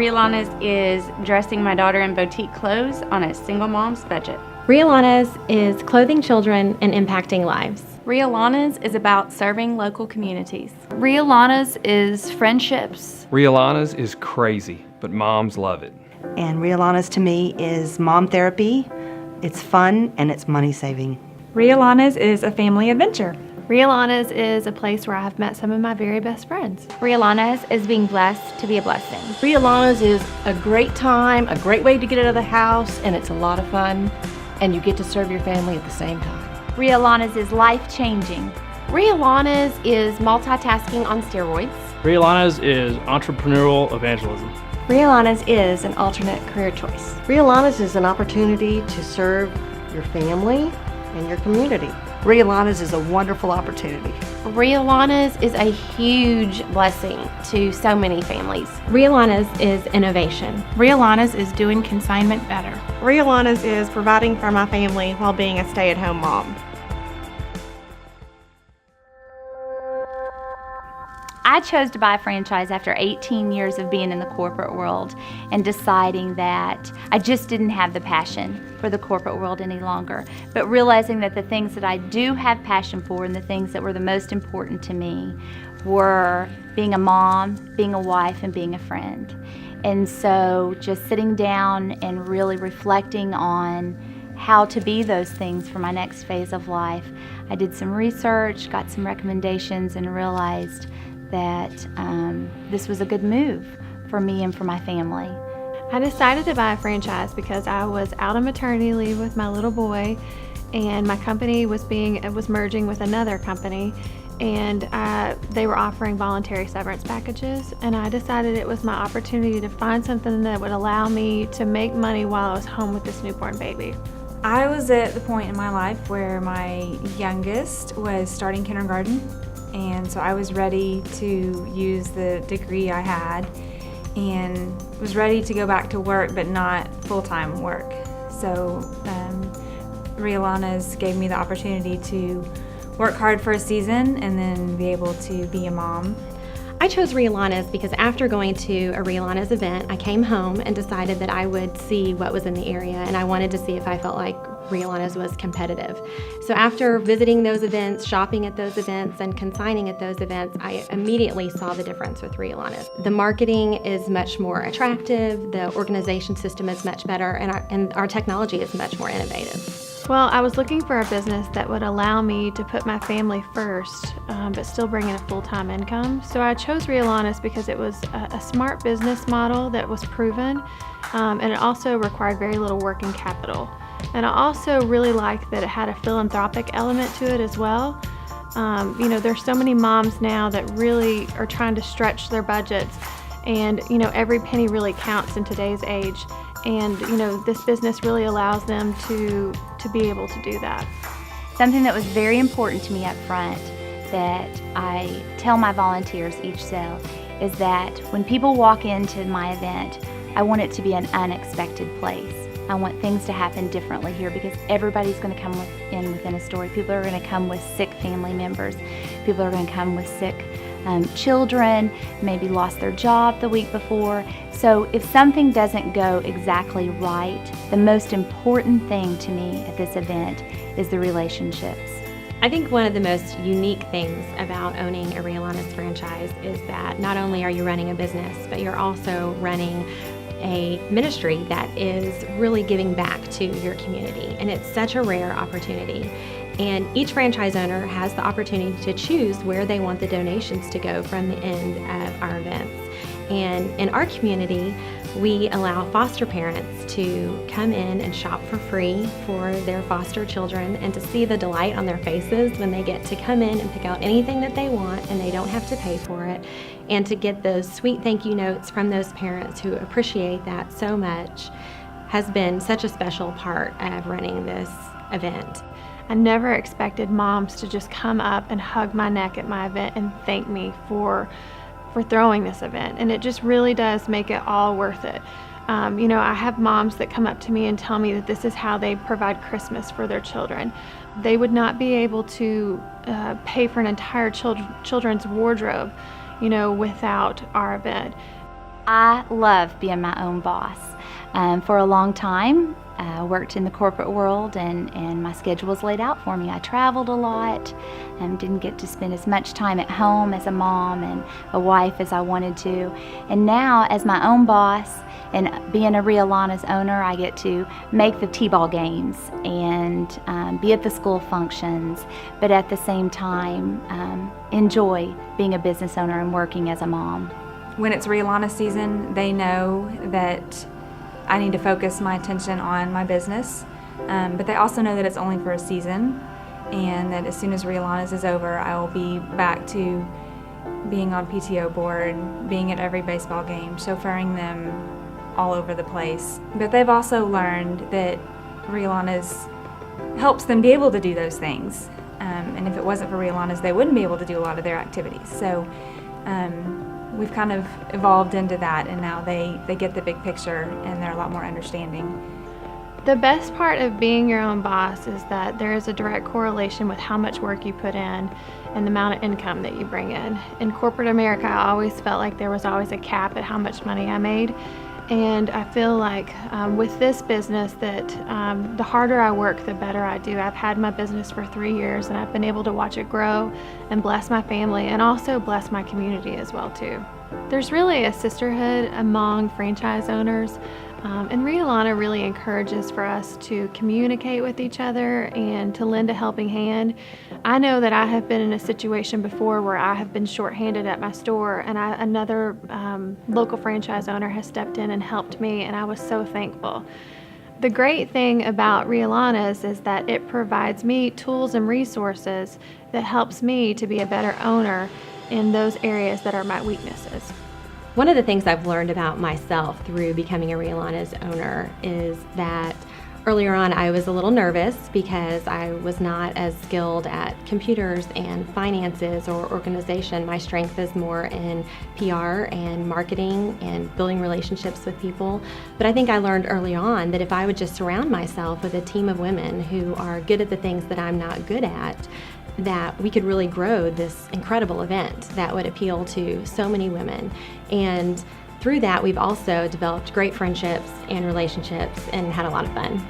Rhea Lana's is dressing my daughter in boutique clothes on a single mom's budget. Rhea Lana's is clothing children and impacting lives. Rhea Lana's is about serving local communities. Rhea Lana's is friendships. Rhea Lana's is crazy, but moms love it. And Rhea Lana's to me is mom therapy. It's fun and it's money saving. Rhea Lana's is a family adventure. Rhea Lana's is a place where I have met some of my very best friends. Rhea Lana's is being blessed to be a blessing. Rhea Lana's is a great time, a great way to get out of the house, and it's a lot of fun, and you get to serve your family at the same time. Rhea Lana's is life-changing. Rhea Lana's is multitasking on steroids. Rhea Lana's is entrepreneurial evangelism. Rhea Lana's is an alternate career choice. Rhea Lana's is an opportunity to serve your family and your community. Rhea Lana's is a wonderful opportunity. Rhea Lana's is a huge blessing to so many families. Rhea Lana's is innovation. Rhea Lana's is doing consignment better. Rhea Lana's is providing for my family while being a stay-at-home mom. I chose to buy a franchise after 18 years of being in the corporate world and deciding that I just didn't have the passion for the corporate world any longer, but realizing that the things that I do have passion for and the things that were the most important to me were being a mom, being a wife, and being a friend. And so just sitting down and really reflecting on how to be those things for my next phase of life, I did some research, got some recommendations, and realized that this was a good move for me and for my family. I decided to buy a franchise because I was out on maternity leave with my little boy, and my company was merging with another company, and they were offering voluntary severance packages, and I decided it was my opportunity to find something that would allow me to make money while I was home with this newborn baby. I was at the point in my life where my youngest was starting kindergarten, and so I was ready to use the degree I had and was ready to go back to work, but not full-time work. So Rhea Lana's gave me the opportunity to work hard for a season and then be able to be a mom. I chose Rhea Lana's because after going to a Rhea Lana's event, I came home and decided that I would see what was in the area, and I wanted to see if I felt like Rhea Lana's was competitive. So after visiting those events, shopping at those events, and consigning at those events, I immediately saw the difference with Rhea Lana's. The marketing is much more attractive, the organization system is much better, and our technology is much more innovative. Well, I was looking for a business that would allow me to put my family first, but still bring in a full-time income. So I chose Rhea Lana's because it was a smart business model that was proven, and it also required very little working capital. And I also really liked that it had a philanthropic element to it as well. There's so many moms now that really are trying to stretch their budgets, and every penny really counts in today's age. And this business really allows them to be able to do that. Something that was very important to me up front that I tell my volunteers each sale is that when people walk into my event, I want it to be an unexpected place. I want things to happen differently here because everybody's going to come within a story. People are going to come with sick family members. People are going to come with sick children, maybe lost their job the week before. So if something doesn't go exactly right, the most important thing to me at this event is the relationships. I think one of the most unique things about owning a Rhea Lana's franchise is that not only are you running a business, but you're also running a ministry that is really giving back to your community, and it's such a rare opportunity. And each franchise owner has the opportunity to choose where they want the donations to go from the end of our events. And in our community, we allow foster parents to come in and shop for free for their foster children and to see the delight on their faces when they get to come in and pick out anything that they want and they don't have to pay for it, and to get those sweet thank you notes from those parents who appreciate that so much has been such a special part of running this event. I never expected moms to just come up and hug my neck at my event and thank me for throwing this event, and it just really does make it all worth it. I have moms that come up to me and tell me that this is how they provide Christmas for their children. They would not be able to pay for an entire children's wardrobe, without our event. I love being my own boss. For a long time, I worked in the corporate world and my schedule was laid out for me. I traveled a lot and didn't get to spend as much time at home as a mom and a wife as I wanted to. And now, as my own boss and being a Rhea Lana's owner, I get to make the T-ball games and be at the school functions, but at the same time, enjoy being a business owner and working as a mom. When it's Rhea Lana season, they know that I need to focus my attention on my business, but they also know that it's only for a season, and that as soon as Rhea Lana's is over, I will be back to being on PTO board, being at every baseball game, chauffeuring them all over the place. But they've also learned that Rhea Lana's helps them be able to do those things, and if it wasn't for Rhea Lana's, they wouldn't be able to do a lot of their activities. So we've kind of evolved into that, and now they get the big picture and they're a lot more understanding. The best part of being your own boss is that there is a direct correlation with how much work you put in and the amount of income that you bring in. In corporate America, I always felt like there was always a cap at how much money I made. And I feel like with this business that the harder I work, the better I do. I've had my business for 3 years and I've been able to watch it grow and bless my family and also bless my community as well too. There's really a sisterhood among franchise owners, and Rhea Lana really encourages for us to communicate with each other and to lend a helping hand. I know that I have been in a situation before where I have been shorthanded at my store, and another local franchise owner has stepped in and helped me, and I was so thankful. The great thing about Rhea Lana's is that it provides me tools and resources that helps me to be a better owner in those areas that are my weaknesses. One of the things I've learned about myself through becoming a Rhea Lana's owner is that earlier on I was a little nervous because I was not as skilled at computers and finances or organization. My strength is more in PR and marketing and building relationships with people. But I think I learned early on that if I would just surround myself with a team of women who are good at the things that I'm not good at, that we could really grow this incredible event that would appeal to so many women. And through that, we've also developed great friendships and relationships and had a lot of fun.